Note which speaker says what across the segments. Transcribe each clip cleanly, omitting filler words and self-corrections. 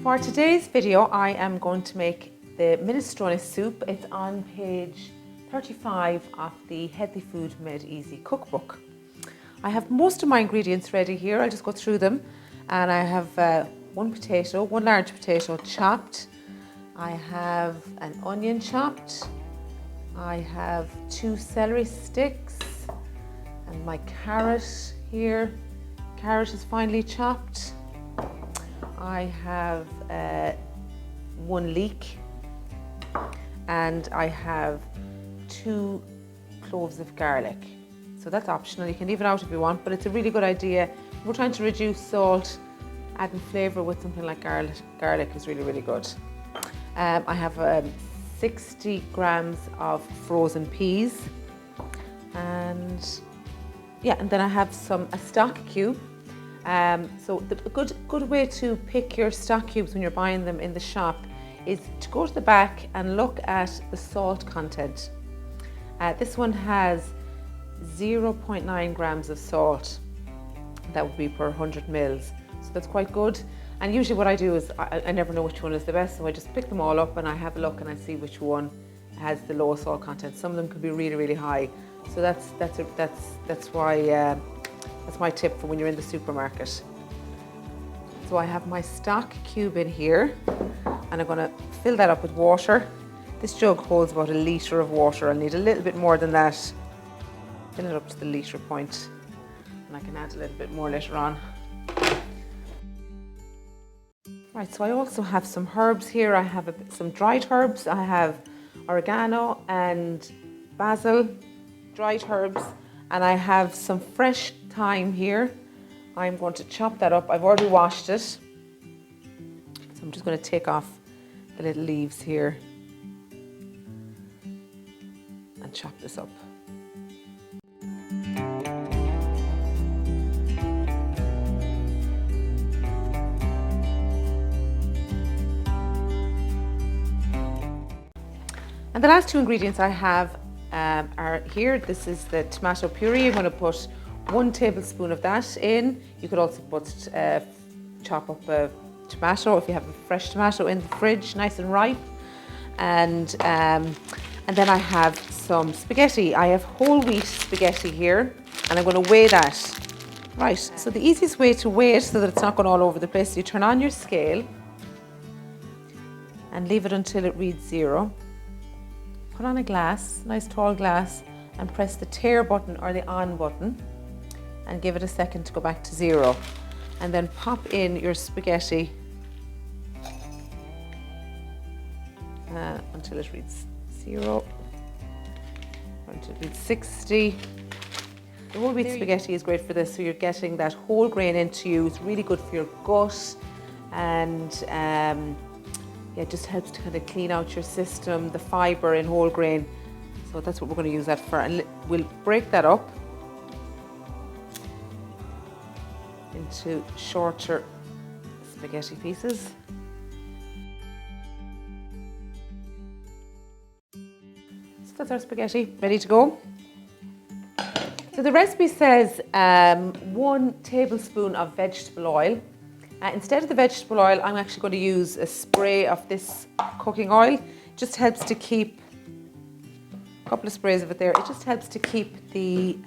Speaker 1: For today's video, I am going to make the minestrone soup. It's on page 35 of the Healthy Food Made Easy cookbook. I have most of my ingredients ready here. I'll just go through them. And I have one large potato chopped. I have an onion chopped. I have 2 celery sticks and my carrot here. Carrot is finely chopped. I have 1 leek and I have 2 cloves of garlic. So that's optional, you can leave it out if you want, but it's a really good idea. We're trying to reduce salt, adding flavour with something like garlic. Garlic is really, really good. I have 60 grams of frozen peas and then I have a stock cube. So a good way to pick your stock cubes when you're buying them in the shop is to go to the back and look at the salt content. This one has 0.9 grams of salt. That would be per 100 mils. So that's quite good. And usually what I do is I never know which one is the best, so I just pick them all up and I have a look and I see which one has the lowest salt content. Some of them can be really, really high. So that's my tip for when you're in the supermarket. So I have my stock cube in here and I'm going to fill that up with water. This jug holds about 1 litre of water. I'll need a little bit more than that. Fill it up to the litre point and I can add a little bit more later on. Right, so I also have some herbs here. I have some dried herbs. I have oregano and basil, dried herbs, and I have some fresh thyme here. I'm going to chop that up. I've already washed it. So I'm just going to take off the little leaves here and chop this up. And the last 2 ingredients I have are here. This is the tomato puree. I'm going to put 1 tablespoon of that in. You could also chop up a tomato if you have a fresh tomato in the fridge, nice and ripe. And then I have some spaghetti. I have whole wheat spaghetti here, and I'm going to weigh that. Right, so the easiest way to weigh it so that it's not going all over the place, you turn on your scale and leave it until it reads 0. Put on a glass, nice tall glass, and press the tare button or the on button and give it a second to go back to 0. And then pop in your spaghetti until it reads 0, until it reads 60. The whole wheat spaghetti is great for this, so you're getting that whole grain into you. It's really good for your gut and it just helps to kind of clean out your system, the fibre in whole grain. So that's what we're going to use that for. And we'll break that up into shorter spaghetti pieces. So that's our spaghetti ready to go. So the recipe says 1 tablespoon of vegetable oil. Instead of the vegetable oil, I'm actually going to use a spray of this cooking oil. It just helps to keep, a couple of sprays of it there, it just helps to keep the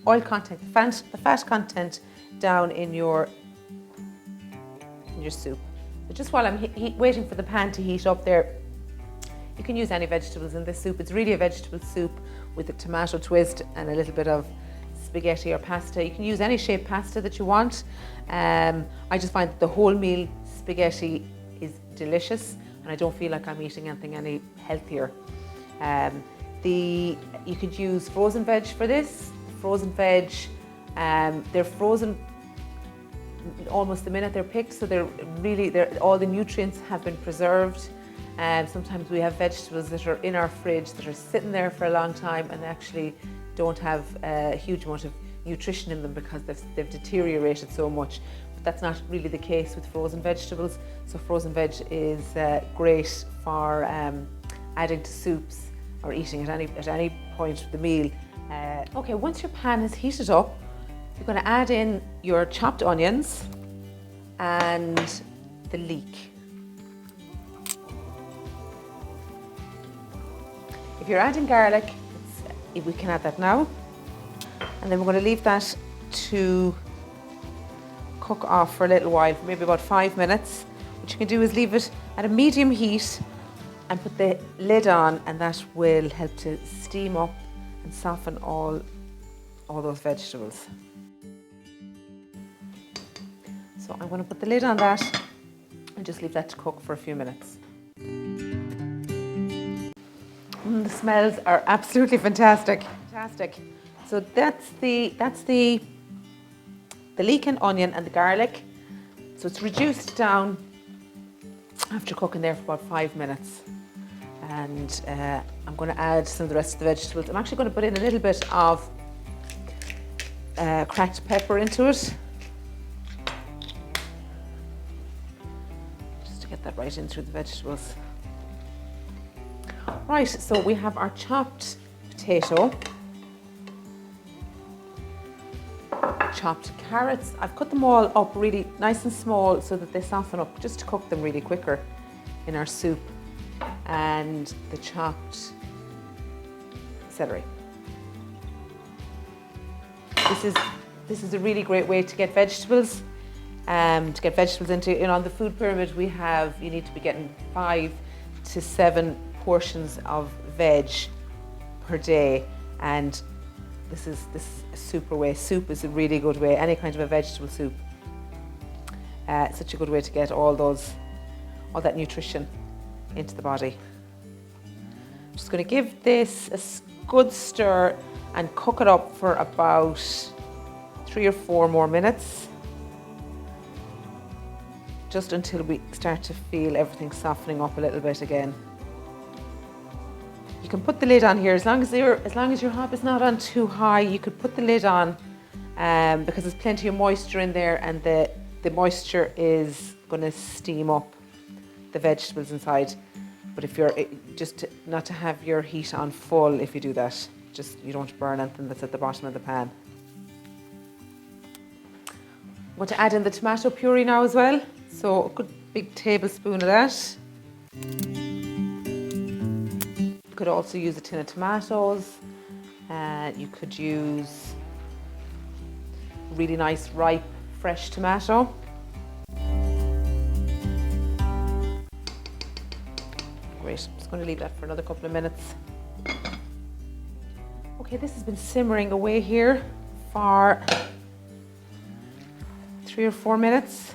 Speaker 1: oil content, the fat content down in your soup. So just while I'm waiting for the pan to heat up there, you can use any vegetables in this soup. It's really a vegetable soup with a tomato twist and a little bit of spaghetti or pasta. You can use any shaped pasta that you want. I just find that the wholemeal spaghetti is delicious and I don't feel like I'm eating anything any healthier. You could use frozen veg for this. Frozen veg, they're frozen almost the minute they're picked, so all the nutrients have been preserved. Sometimes we have vegetables that are in our fridge that are sitting there for a long time and actually don't have a huge amount of nutrition in them because they've deteriorated so much. But that's not really the case with frozen vegetables. So frozen veg is great for adding to soups or eating at any point of the meal. Okay, once your pan is heated up, you're going to add in your chopped onions and the leek. If you're adding garlic, we can add that now. And then we're going to leave that to cook off for a little while, for maybe about 5 minutes. What you can do is leave it at a medium heat and put the lid on, and that will help to steam up and soften all those vegetables. So I'm going to put the lid on that and just leave that to cook for a few minutes. The smells are absolutely fantastic. So that's the leek and onion and the garlic. So it's reduced down after cooking there for about 5 minutes. And I'm going to add some of the rest of the vegetables. I'm actually going to put in a little bit of cracked pepper into it. Just to get that right in through the vegetables. Right, so we have our chopped potato, chopped carrots. I've cut them all up really nice and small so that they soften up, just to cook them really quicker in our soup. And the chopped celery. This is a really great way to get vegetables. Into, on the food pyramid you need to be getting 5 to 7 portions of veg per day, and this is a super way. Soup is a really good way, any kind of a vegetable soup. Such a good way to get all that nutrition into the body. I'm just going to give this a good stir and cook it up for about 3 or 4 more minutes, just until we start to feel everything softening up a little bit again. You can put the lid on here as long as your hob is not on too high. You could put the lid on because there's plenty of moisture in there, and the moisture is going to steam up the vegetables inside. But if you're not to have your heat on full, if you do that, you don't burn anything that's at the bottom of the pan. I'm going to add in the tomato puree now as well. So a good big tablespoon of that. You could also use a tin of tomatoes. You could use a really nice ripe fresh tomato. Great, I'm just going to leave that for another couple of minutes. Okay, this has been simmering away here for 3 or 4 minutes.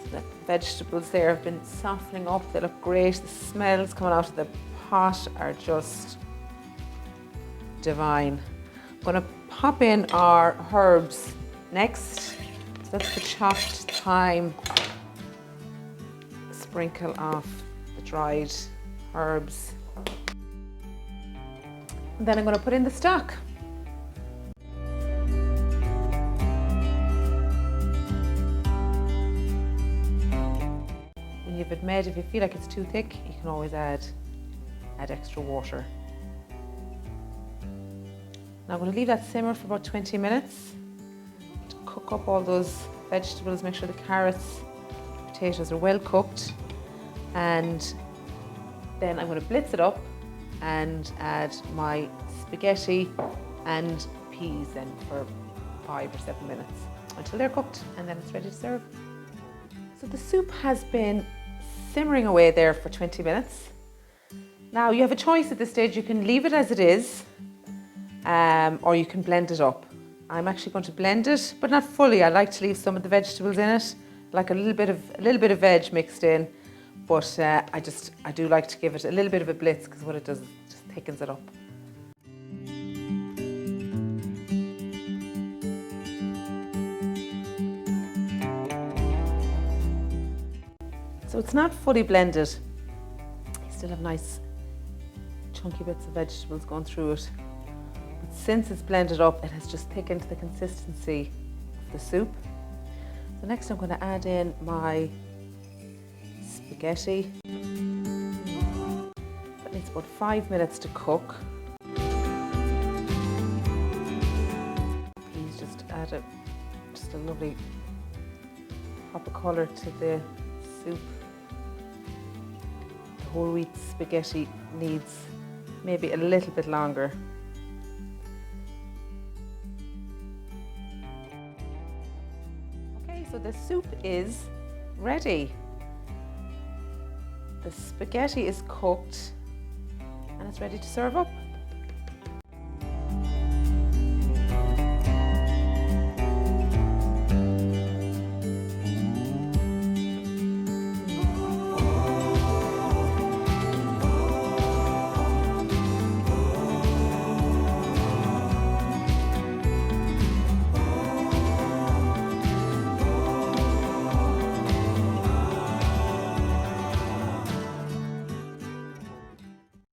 Speaker 1: So the vegetables there have been softening up, they look great. The smells coming out of the pot are just divine. I'm going to pop in our herbs next. So that's the chopped thyme, sprinkle of the dried herbs. And then I'm going to put in the stock. When you've it made, if you feel like it's too thick, you can always add extra water. Now I'm going to leave that simmer for about 20 minutes to cook up all those vegetables, make sure the carrots, potatoes are well cooked, and then I'm going to blitz it up and add my spaghetti and peas then for 5 or 7 minutes until they're cooked, and then it's ready to serve. So the soup has been simmering away there for 20 minutes. Now you have a choice at this stage. You can leave it as it is, or you can blend it up. I'm actually going to blend it, but not fully. I like to leave some of the vegetables in it, like a little bit of veg mixed in. But I do like to give it a little bit of a blitz, because what it does is it just thickens it up. So it's not fully blended. You still have nice chunky bits of vegetables going through it. But since it's blended up, it has just thickened the consistency of the soup. So next I'm going to add in my spaghetti. That needs about 5 minutes to cook. Please just add a lovely pop of colour to the soup. The whole wheat spaghetti needs maybe a little bit longer. Okay, so the soup is ready. The spaghetti is cooked and it's ready to serve up.